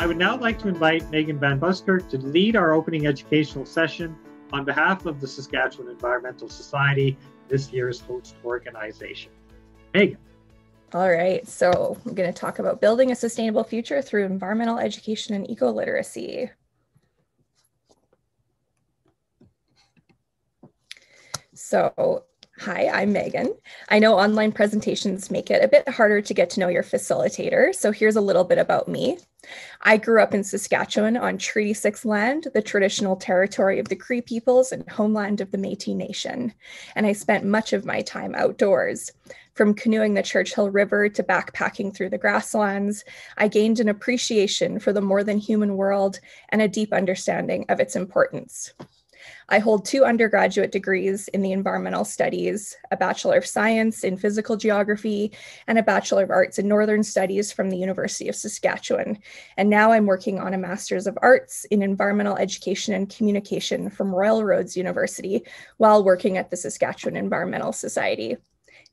I would now like to invite Megan Van Buskirk to lead our opening educational session on behalf of the Saskatchewan Environmental Society, this year's host organization. Megan. All right, so I'm going to talk about building a sustainable future through environmental education and eco-literacy. So, hi, I'm Megan. I know online presentations make it a bit harder to get to know your facilitator, so here's a little bit about me. I grew up in Saskatchewan on Treaty 6 land, the traditional territory of the Cree peoples and homeland of the Métis Nation, and I spent much of my time outdoors. From canoeing the Churchill River to backpacking through the grasslands, I gained an appreciation for the more than human world and a deep understanding of its importance. I hold 2 undergraduate degrees in the environmental studies, a Bachelor of Science in Physical Geography, and a Bachelor of Arts in Northern Studies from the University of Saskatchewan. And now I'm working on a Master's of Arts in Environmental Education and Communication from Royal Roads University while working at the Saskatchewan Environmental Society.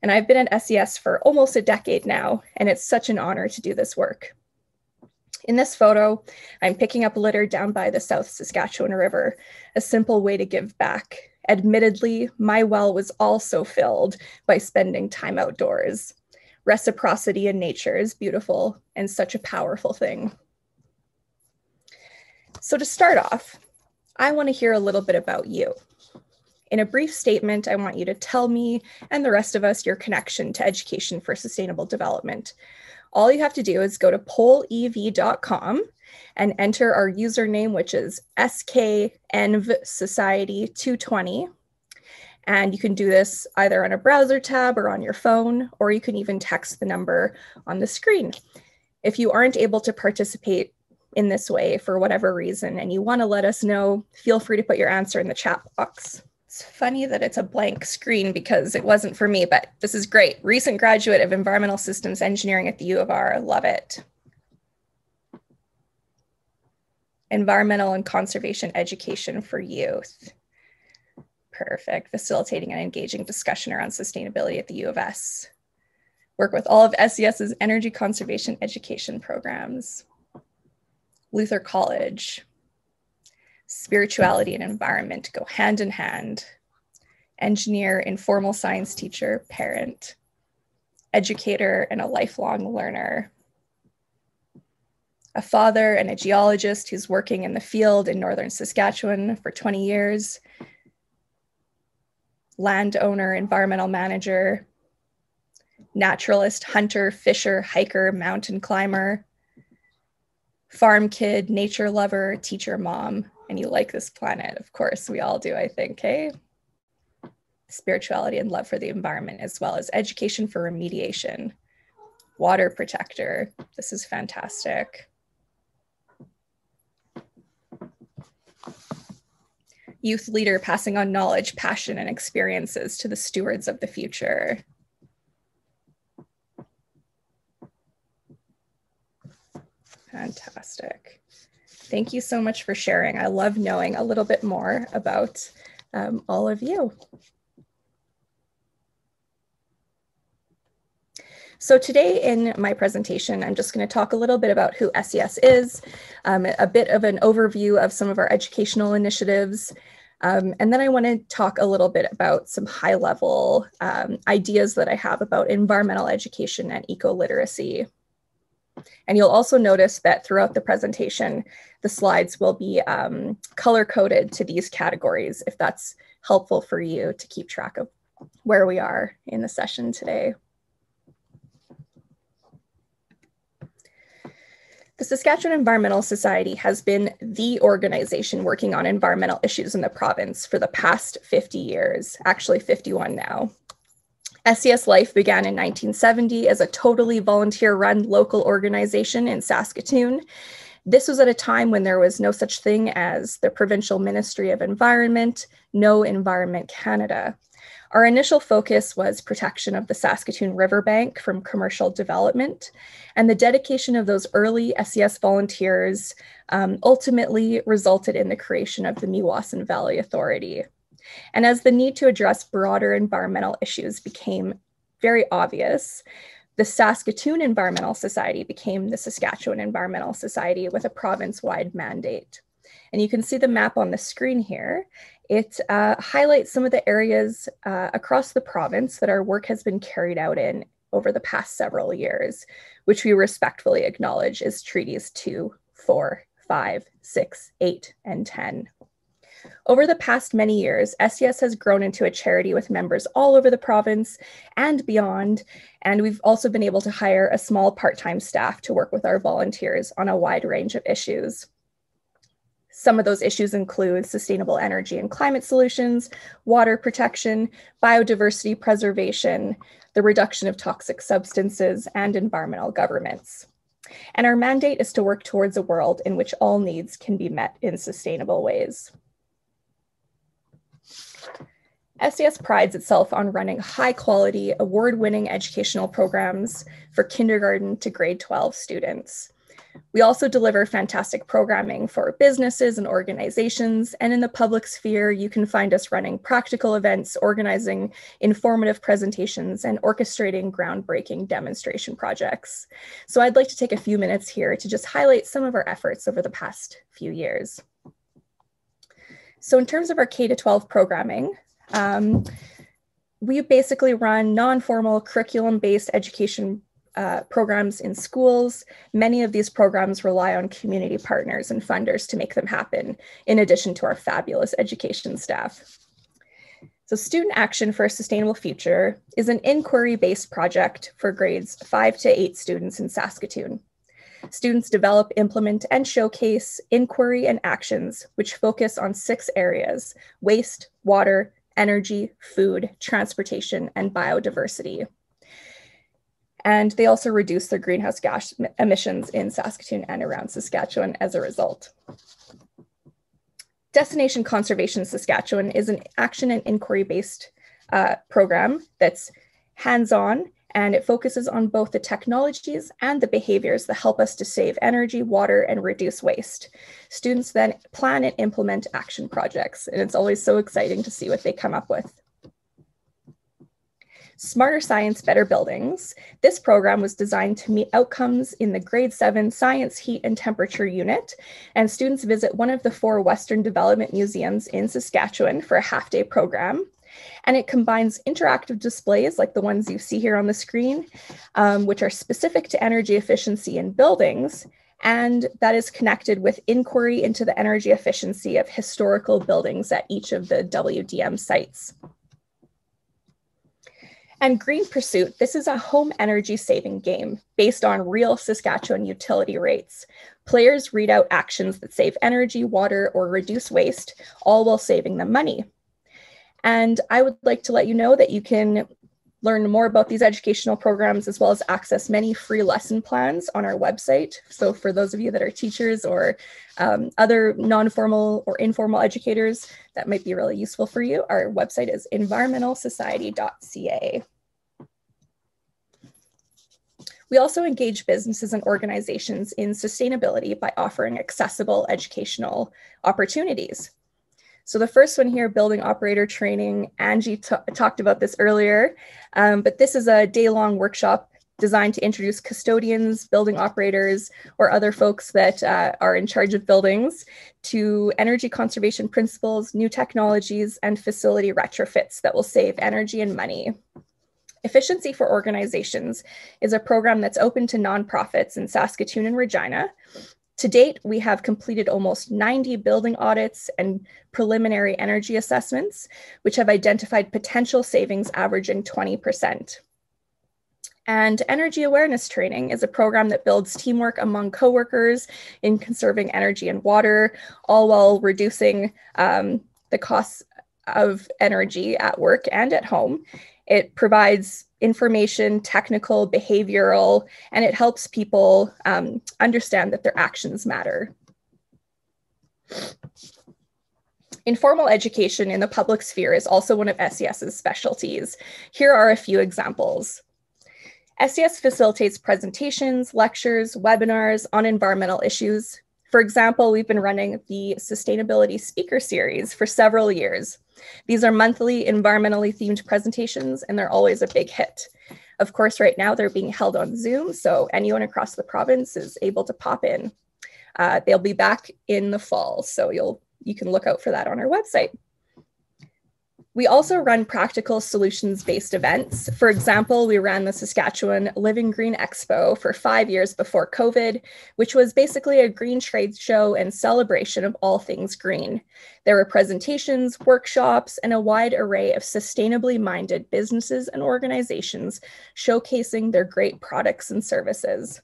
And I've been at SES for almost a decade now, and it's such an honor to do this work. In this photo, I'm picking up litter down by the South Saskatchewan River, a simple way to give back. Admittedly, my well was also filled by spending time outdoors. Reciprocity in nature is beautiful and such a powerful thing. So to start off, I want to hear a little bit about you. In a brief statement, I want you to tell me and the rest of us your connection to education for sustainable development. All you have to do is go to polev.com and enter our username, which is SKEnvSociety220. And you can do this either on a browser tab or on your phone, or you can even text the number on the screen. If you aren't able to participate in this way for whatever reason and you want to let us know, feel free to put your answer in the chat box. It's funny that it's a blank screen because it wasn't for me, but this is great. Recent graduate of Environmental Systems Engineering at the U of R. Love it. Environmental and conservation education for youth. Perfect. Facilitating and engaging discussion around sustainability at the U of S. Work with all of SES's energy conservation education programs. Luther College. Spirituality and environment go hand in hand. Engineer, informal science teacher, parent, educator, and a lifelong learner. A father and a geologist who's working in the field in northern Saskatchewan for 20 years. Landowner, environmental manager, naturalist, hunter, fisher, hiker, mountain climber, farm kid, nature lover, teacher, mom. And you like this planet, of course, we all do, I think, hey? Spirituality and love for the environment, as well as education for remediation. Water protector, this is fantastic. Youth leader, passing on knowledge, passion, and experiences to the stewards of the future. Fantastic. Thank you so much for sharing. I love knowing a little bit more about all of you. So today in my presentation, I'm just going to talk a little bit about who SES is, a bit of an overview of some of our educational initiatives, and then I want to talk a little bit about some high-level ideas that I have about environmental education and eco-literacy. And you'll also notice that throughout the presentation, the slides will be color-coded to these categories, if that's helpful for you to keep track of where we are in the session today. The Saskatchewan Environmental Society has been the organization working on environmental issues in the province for the past 50 years, actually 51 now. SES Life began in 1970 as a totally volunteer-run local organization in Saskatoon. This was at a time when there was no such thing as the Provincial Ministry of Environment, no Environment Canada. Our initial focus was protection of the Saskatoon riverbank from commercial development, and the dedication of those early SES volunteers ultimately resulted in the creation of the Meewasin Valley Authority. And as the need to address broader environmental issues became very obvious, The Saskatoon Environmental Society became the Saskatchewan Environmental Society with a province-wide mandate. And you can see the map on the screen here. It highlights some of the areas across the province that our work has been carried out in over the past several years, which we respectfully acknowledge is Treaties 2, 4, 5, 6, 8, and 10. Over the past many years, SES has grown into a charity with members all over the province and beyond, and we've also been able to hire a small part-time staff to work with our volunteers on a wide range of issues. Some of those issues include sustainable energy and climate solutions, water protection, biodiversity preservation, the reduction of toxic substances, and environmental governance. And our mandate is to work towards a world in which all needs can be met in sustainable ways. SES prides itself on running high-quality, award-winning educational programs for kindergarten to grade 12 students. We also deliver fantastic programming for businesses and organizations, and in the public sphere, you can find us running practical events, organizing informative presentations, and orchestrating groundbreaking demonstration projects. So I'd like to take a few minutes here to just highlight some of our efforts over the past few years. So in terms of our K-12 programming, we basically run non-formal curriculum-based education programs in schools. Many of these programs rely on community partners and funders to make them happen, in addition to our fabulous education staff. So Student Action for a Sustainable Future is an inquiry-based project for grades 5 to 8 students in Saskatoon. Students develop, implement, and showcase inquiry and actions which focus on 6 areas: waste, water, energy, food, transportation, and biodiversity. And they also reduce their greenhouse gas emissions in Saskatoon and around Saskatchewan as a result. Destination Conservation Saskatchewan is an action and inquiry-based program that's hands-on, and it focuses on both the technologies and the behaviors that help us to save energy, water, and reduce waste. Students then plan and implement action projects, and it's always so exciting to see what they come up with. Smarter Science, Better Buildings. This program was designed to meet outcomes in the grade 7 science, heat, and temperature unit, and students visit one of the 4 Western Development Museums in Saskatchewan for a half-day program. And it combines interactive displays like the ones you see here on the screen, which are specific to energy efficiency in buildings, and that is connected with inquiry into the energy efficiency of historical buildings at each of the WDM sites. And Green Pursuit, this is a home energy saving game based on real Saskatchewan utility rates. Players read out actions that save energy, water, or reduce waste, all while saving them money. And I would like to let you know that you can learn more about these educational programs as well as access many free lesson plans on our website. So for those of you that are teachers or other non-formal or informal educators, that might be really useful for you. Our website is environmentalsociety.ca. We also engage businesses and organizations in sustainability by offering accessible educational opportunities. So the first one here, building operator training, Angie talked about this earlier, but this is a day-long workshop designed to introduce custodians, building operators, or other folks that are in charge of buildings to energy conservation principles, new technologies, and facility retrofits that will save energy and money. Efficiency for Organizations is a program that's open to nonprofits in Saskatoon and Regina. To date, we have completed almost 90 building audits and preliminary energy assessments, which have identified potential savings averaging 20%. And Energy Awareness Training is a program that builds teamwork among coworkers in conserving energy and water, all while reducing the costs of energy at work and at home. It provides information, technical, behavioral, and it helps people understand that their actions matter. Informal education in the public sphere is also one of SES's specialties. Here are a few examples. SES facilitates presentations, lectures, webinars on environmental issues. For example, we've been running the Sustainability Speaker Series for several years. These are monthly environmentally themed presentations, and they're always a big hit. Of course, right now they're being held on Zoom, so anyone across the province is able to pop in. They'll be back in the fall, so you can look out for that on our website. We also run practical solutions-based events. For example, we ran the Saskatchewan Living Green Expo for 5 years before COVID, which was basically a green trade show and celebration of all things green. There were presentations, workshops, and a wide array of sustainably minded businesses and organizations showcasing their great products and services.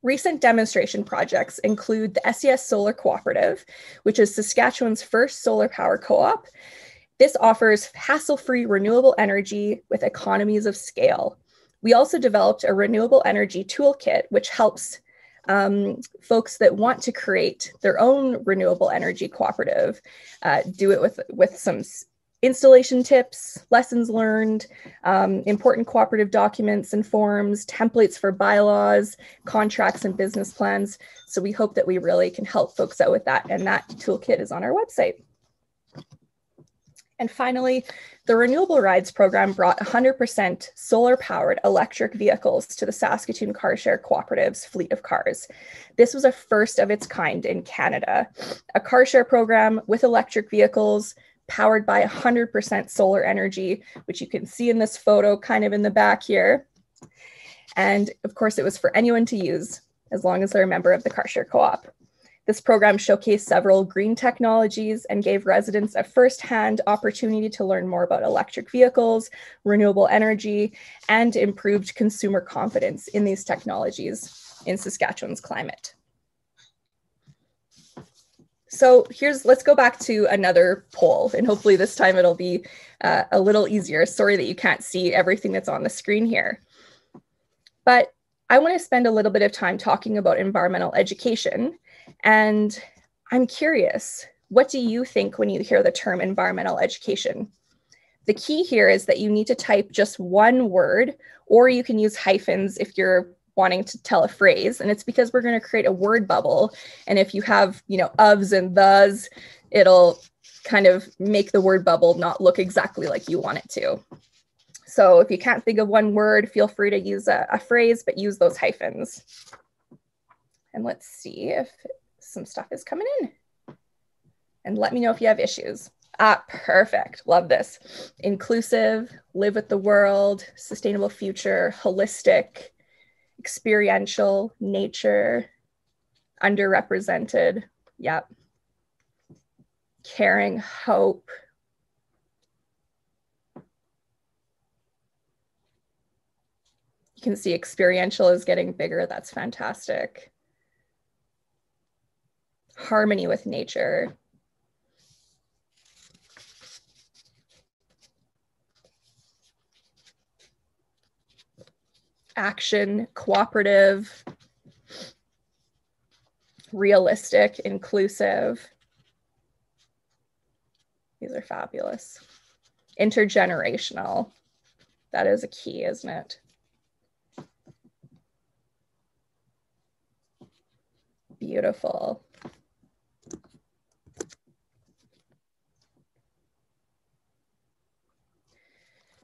Recent demonstration projects include the SES Solar Cooperative, which is Saskatchewan's first solar power co-op. This offers hassle-free renewable energy with economies of scale. We also developed a renewable energy toolkit, which helps folks that want to create their own renewable energy cooperative do it with some installation tips, lessons learned, important cooperative documents and forms, templates for bylaws, contracts, and business plans. So we hope that we really can help folks out with that. And that toolkit is on our website. And finally, the Renewable Rides program brought 100% solar-powered electric vehicles to the Saskatoon Car Share Cooperative's fleet of cars. This was a first of its kind in Canada, a car share program with electric vehicles powered by 100% solar energy, which you can see in this photo kind of in the back here. And of course, it was for anyone to use as long as they're a member of the Car Share Co-op. This program showcased several green technologies and gave residents a firsthand opportunity to learn more about electric vehicles, renewable energy, and improved consumer confidence in these technologies in Saskatchewan's climate. So let's go back to another poll, and hopefully this time it'll be a little easier. Sorry that you can't see everything that's on the screen here. But I want to spend a little bit of time talking about environmental education. And I'm curious, what do you think when you hear the term environmental education? The key here is that you need to type just one word, or you can use hyphens if you're wanting to tell a phrase, and it's because we're going to create a word bubble. And if you have, ofs and thes, it'll kind of make the word bubble not look exactly like you want it to. So if you can't think of one word, feel free to use a phrase, but use those hyphens. And let's see if some stuff is coming in. And let me know if you have issues. Perfect. Love this. Inclusive, live with the world, sustainable future, holistic, experiential, nature, underrepresented, yep. Caring, hope. You can see experiential is getting bigger, that's fantastic. Harmony with nature. Action, cooperative, realistic, inclusive. These are fabulous. Intergenerational. That is a key, isn't it? Beautiful.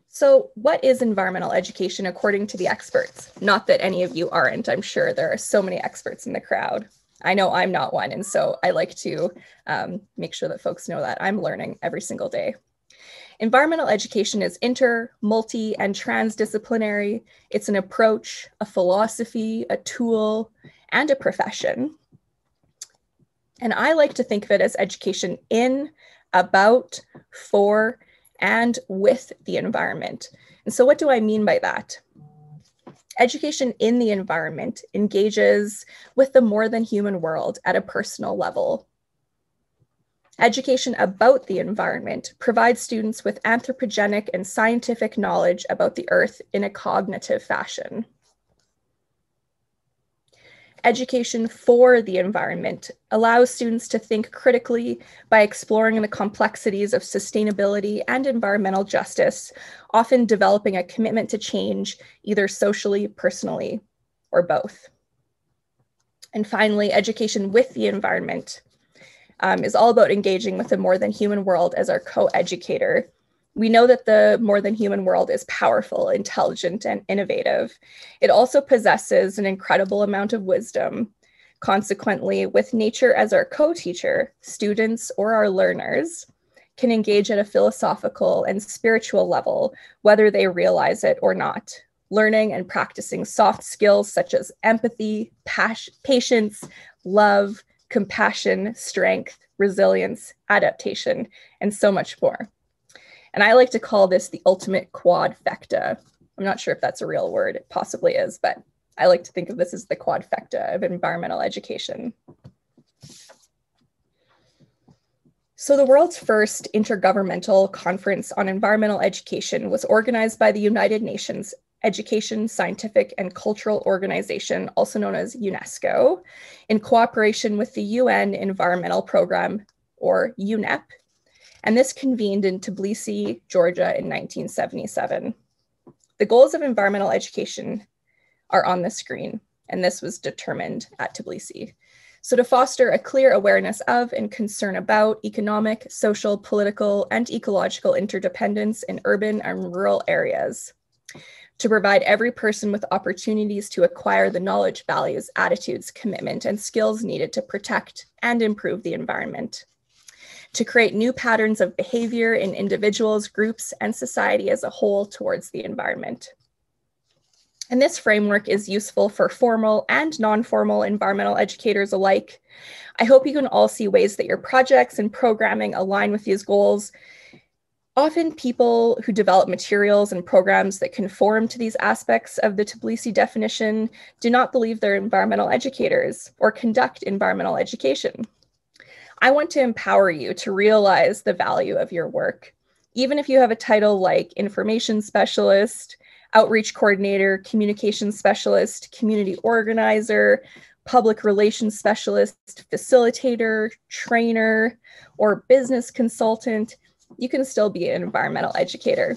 So what is environmental education according to the experts? Not that any of you aren't. I'm sure there are so many experts in the crowd. I know I'm not one, and so I like to make sure that folks know that I'm learning every single day. Environmental education is inter, multi, and transdisciplinary. It's an approach, a philosophy, a tool, and a profession. And I like to think of it as education in, about, for, and with the environment. And so what do I mean by that? Education in the environment engages with the more than human world at a personal level. Education about the environment provides students with anthropogenic and scientific knowledge about the earth in a cognitive fashion. Education for the environment allows students to think critically by exploring the complexities of sustainability and environmental justice, often developing a commitment to change, either socially, personally, or both. And finally, education with the environment is all about engaging with the more than human world as our co-educator. We know that the more than human world is powerful, intelligent, and innovative. It also possesses an incredible amount of wisdom. Consequently, with nature as our co-teacher, students or our learners can engage at a philosophical and spiritual level, whether they realize it or not, learning and practicing soft skills such as empathy, patience, love, compassion, strength, resilience, adaptation, and so much more. And I like to call this the ultimate quadfecta. I'm not sure if that's a real word, it possibly is, but I like to think of this as the quadfecta of environmental education. So the world's first intergovernmental conference on environmental education was organized by the United Nations Education, Scientific, and Cultural Organization, also known as UNESCO, in cooperation with the UN Environmental Program, or UNEP, and this convened in Tbilisi, Georgia in 1977. The goals of environmental education are on the screen, and this was determined at Tbilisi. So to foster a clear awareness of and concern about economic, social, political, and ecological interdependence in urban and rural areas. To provide every person with opportunities to acquire the knowledge, values, attitudes, commitment, and skills needed to protect and improve the environment. To create new patterns of behavior in individuals, groups, and society as a whole towards the environment. And this framework is useful for formal and non-formal environmental educators alike. I hope you can all see ways that your projects and programming align with these goals. Often people who develop materials and programs that conform to these aspects of the Tbilisi definition do not believe they're environmental educators or conduct environmental education. I want to empower you to realize the value of your work. Even if you have a title like information specialist, outreach coordinator, communication specialist, community organizer, public relations specialist, facilitator, trainer, or business consultant, you can still be an environmental educator.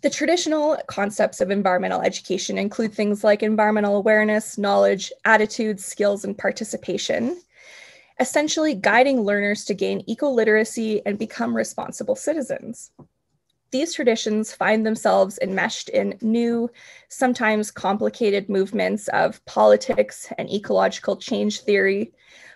The traditional concepts of environmental education include things like environmental awareness, knowledge, attitudes, skills, and participation, essentially guiding learners to gain eco-literacy and become responsible citizens. These traditions find themselves enmeshed in new, sometimes complicated movements of politics and ecological change theory.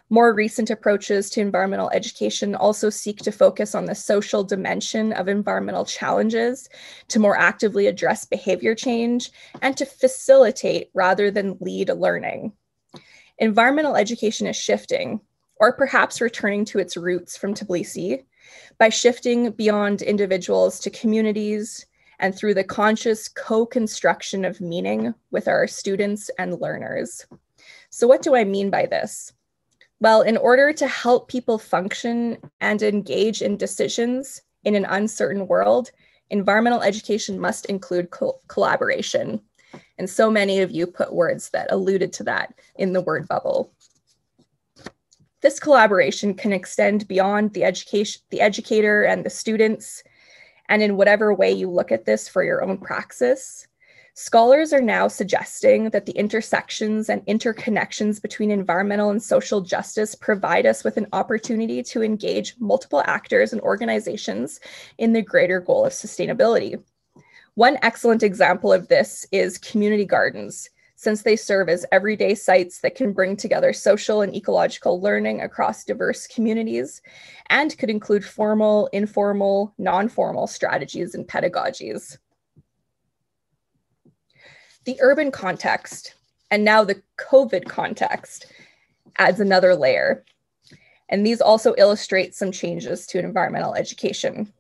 More recent approaches to environmental education also seek to focus on the social dimension of environmental challenges to more actively address behavior change and to facilitate rather than lead learning. Environmental education is shifting, or perhaps returning to its roots from Tbilisi, by shifting beyond individuals to communities and through the conscious co-construction of meaning with our students and learners. So what do I mean by this? Well, in order to help people function and engage in decisions in an uncertain world, environmental education must include collaboration. And so many of you put words that alluded to that in the word bubble. This collaboration can extend beyond the educator and the students, and in whatever way you look at this for your own praxis. Scholars are now suggesting that the intersections and interconnections between environmental and social justice provide us with an opportunity to engage multiple actors and organizations in the greater goal of sustainability. One excellent example of this is community gardens, since they serve as everyday sites that can bring together social and ecological learning across diverse communities and could include formal, informal, non-formal strategies and pedagogies. The urban context, and now the COVID context, adds another layer. And these also illustrate some changes to environmental education.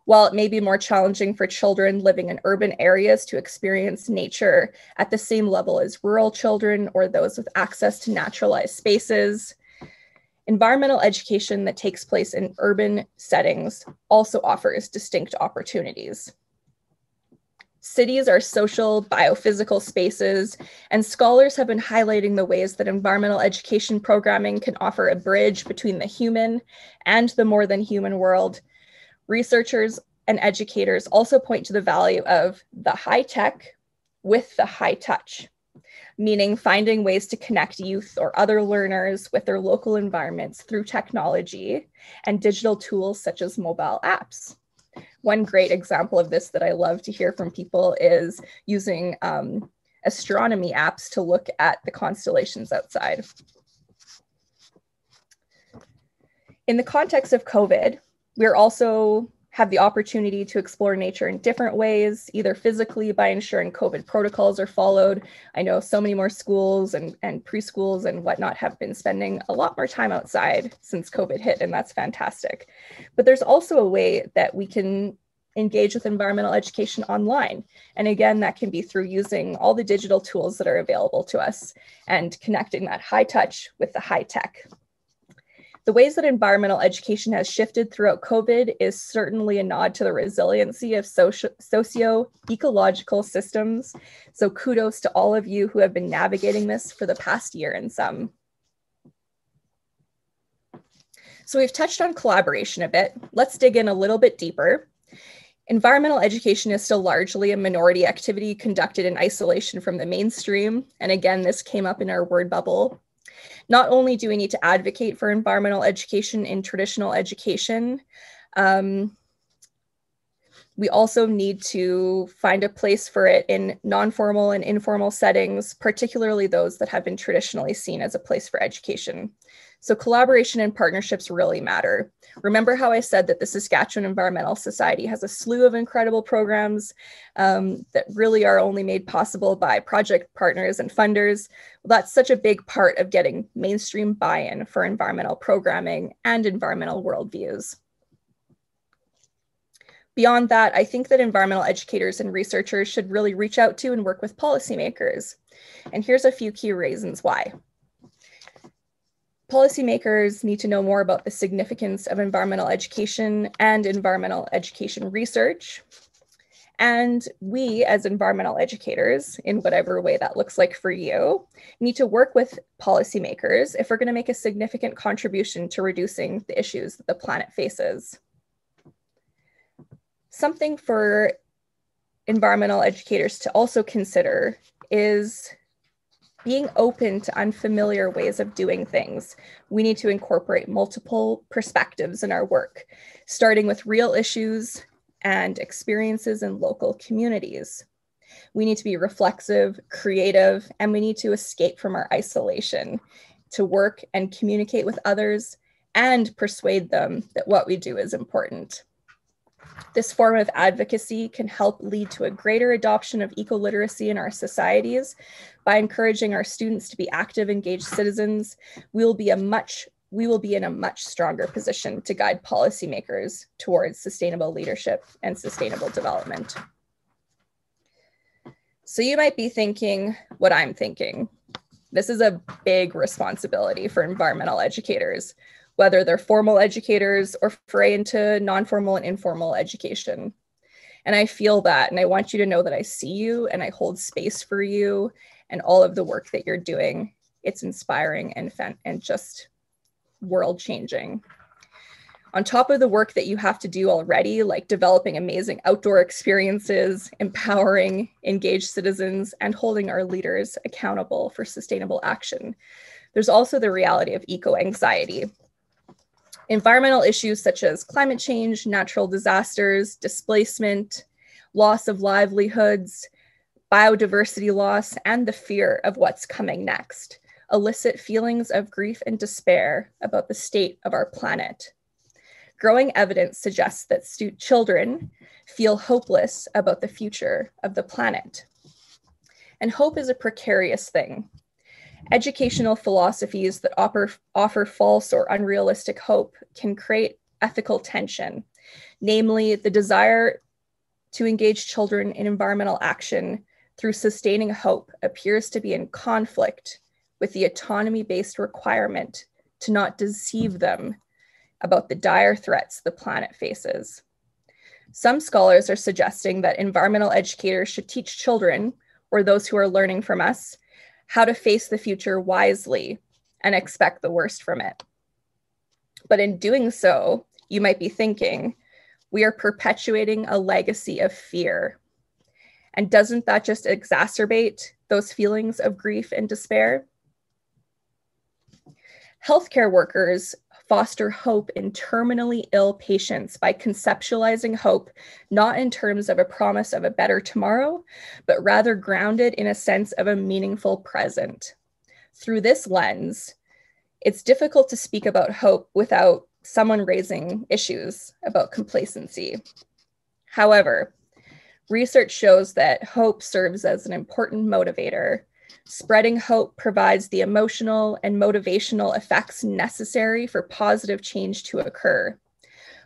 While it may be more challenging for children living in urban areas to experience nature at the same level as rural children or those with access to naturalized spaces, environmental education that takes place in urban settings also offers distinct opportunities. Cities are social, biophysical spaces, and scholars have been highlighting the ways that environmental education programming can offer a bridge between the human and the more than human world. Researchers and educators also point to the value of the high tech with the high touch. meaning finding ways to connect youth or other learners with their local environments through technology and digital tools such as mobile apps. One great example of this that I love to hear from people is using astronomy apps to look at the constellations outside. In the context of COVID, we're also have the opportunity to explore nature in different ways, either physically by ensuring COVID protocols are followed. I know so many more schools and preschools and whatnot have been spending a lot more time outside since COVID hit, and that's fantastic. But there's also a way that we can engage with environmental education online. And again, that can be through using all the digital tools that are available to us and connecting that high touch with the high tech. The ways that environmental education has shifted throughout COVID is certainly a nod to the resiliency of socio-ecological systems. So kudos to all of you who have been navigating this for the past year and some. So we've touched on collaboration a bit. Let's dig in a little bit deeper. Environmental education is still largely a minority activity conducted in isolation from the mainstream. And again, this came up in our word bubble. Not only do we need to advocate for environmental education in traditional education, we also need to find a place for it in non-formal and informal settings, particularly those that have been traditionally seen as a place for education. So collaboration and partnerships really matter. Remember how I said that the Saskatchewan Environmental Society has a slew of incredible programs that really are only made possible by project partners and funders? Well, that's such a big part of getting mainstream buy-in for environmental programming and environmental worldviews. Beyond that, I think that environmental educators and researchers should really reach out to and work with policymakers. And here's a few key reasons why. Policymakers need to know more about the significance of environmental education and environmental education research. And we, as environmental educators, in whatever way that looks like for you, need to work with policymakers if we're going to make a significant contribution to reducing the issues that the planet faces. Something for environmental educators to also consider is being open to unfamiliar ways of doing things. We need to incorporate multiple perspectives in our work, starting with real issues and experiences in local communities. We need to be reflexive, creative, and we need to escape from our isolation to work and communicate with others and persuade them that what we do is important. This form of advocacy can help lead to a greater adoption of eco-literacy in our societies. By encouraging our students to be active, engaged citizens, we will be in a much stronger position to guide policymakers towards sustainable leadership and sustainable development. So you might be thinking what I'm thinking. This is a big responsibility for environmental educators, whether they're formal educators or foray into non-formal and informal education. And I feel that, and I want you to know that I see you and I hold space for you and all of the work that you're doing. It's inspiring and just world-changing. On top of the work that you have to do already, like developing amazing outdoor experiences, empowering engaged citizens, and holding our leaders accountable for sustainable action, there's also the reality of eco-anxiety. Environmental issues such as climate change, natural disasters, displacement, loss of livelihoods, biodiversity loss, and the fear of what's coming next elicit feelings of grief and despair about the state of our planet. Growing evidence suggests that children feel hopeless about the future of the planet. And hope is a precarious thing. Educational philosophies that offer false or unrealistic hope can create ethical tension, namely the desire to engage children in environmental action through sustaining hope appears to be in conflict with the autonomy-based requirement to not deceive them about the dire threats the planet faces. Some scholars are suggesting that environmental educators should teach children, or those who are learning from us, how to face the future wisely and expect the worst from it. But in doing so, you might be thinking, we are perpetuating a legacy of fear. And doesn't that just exacerbate those feelings of grief and despair. Healthcare workers foster hope in terminally ill patients by conceptualizing hope not in terms of a promise of a better tomorrow, but rather grounded in a sense of a meaningful present. Through this lens, it's difficult to speak about hope without someone raising issues about complacency. However, research shows that hope serves as an important motivator. Spreading hope provides the emotional and motivational effects necessary for positive change to occur.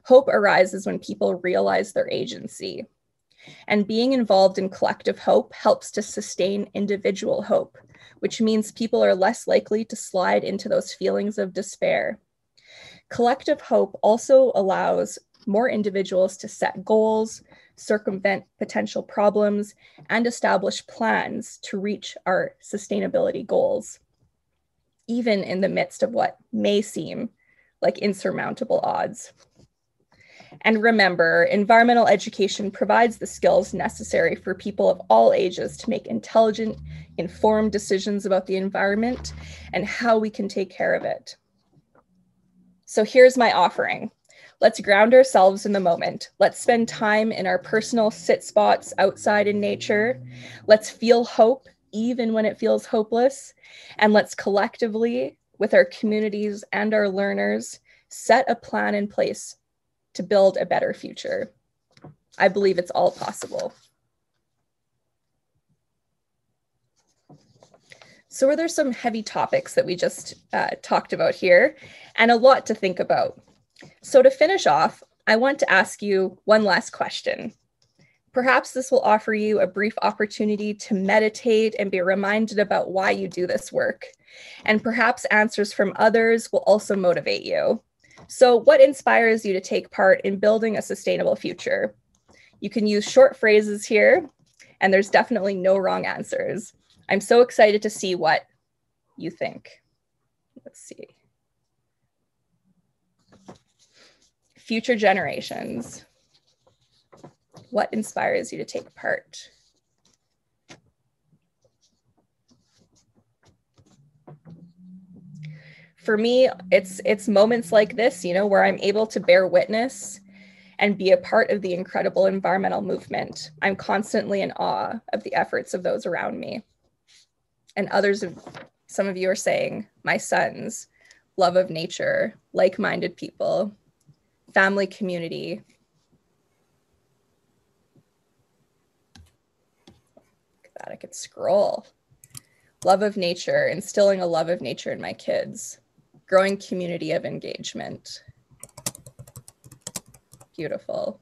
Hope arises when people realize their agency. And being involved in collective hope helps to sustain individual hope, which means people are less likely to slide into those feelings of despair. Collective hope also allows more individuals to set goals, circumvent potential problems, and establish plans to reach our sustainability goals, even in the midst of what may seem like insurmountable odds. And remember, environmental education provides the skills necessary for people of all ages to make intelligent, informed decisions about the environment and how we can take care of it. So here's my offering. Let's ground ourselves in the moment. Let's spend time in our personal sit spots outside in nature. Let's feel hope, even when it feels hopeless. And let's collectively, with our communities and our learners, set a plan in place to build a better future. I believe it's all possible. So were there some heavy topics that we just talked about here, and a lot to think about. So to finish off, I want to ask you one last question. Perhaps this will offer you a brief opportunity to meditate and be reminded about why you do this work. And perhaps answers from others will also motivate you. So what inspires you to take part in building a sustainable future? You can use short phrases here, and there's definitely no wrong answers. I'm so excited to see what you think. Let's see. Future generations. What inspires you to take part? For me, it's moments like this, where I'm able to bear witness and be a part of the incredible environmental movement. I'm constantly in awe of the efforts of those around me. And some of you are saying, my sons, love of nature, like-minded people, family, community. Look at that, I could scroll. Love of nature, instilling a love of nature in my kids. Growing community of engagement. Beautiful.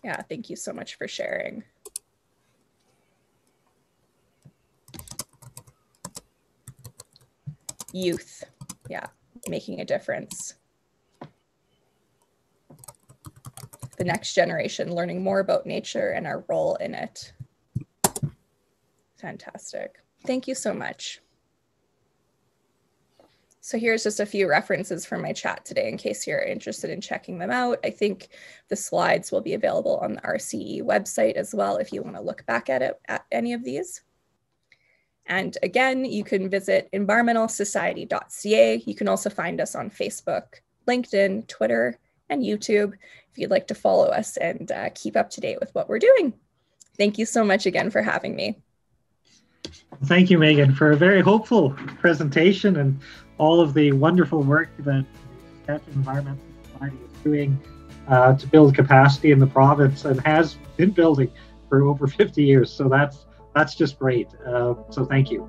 Yeah, thank you so much for sharing. Youth, yeah, making a difference. The next generation, learning more about nature and our role in it. Fantastic. Thank you so much. So here's just a few references from my chat today in case you're interested in checking them out. I think the slides will be available on the RCE website as well if you want to look back at it at any of these. And again, you can visit environmentalsociety.ca. You can also find us on Facebook, LinkedIn, Twitter, and YouTube if you'd like to follow us and keep up to date with what we're doing. Thank you so much again for having me. Thank you, Megan, for a very hopeful presentation and all of the wonderful work that the Saskatchewan Environmental Society is doing to build capacity in the province and has been building for over 50 years. So that's just great. So thank you.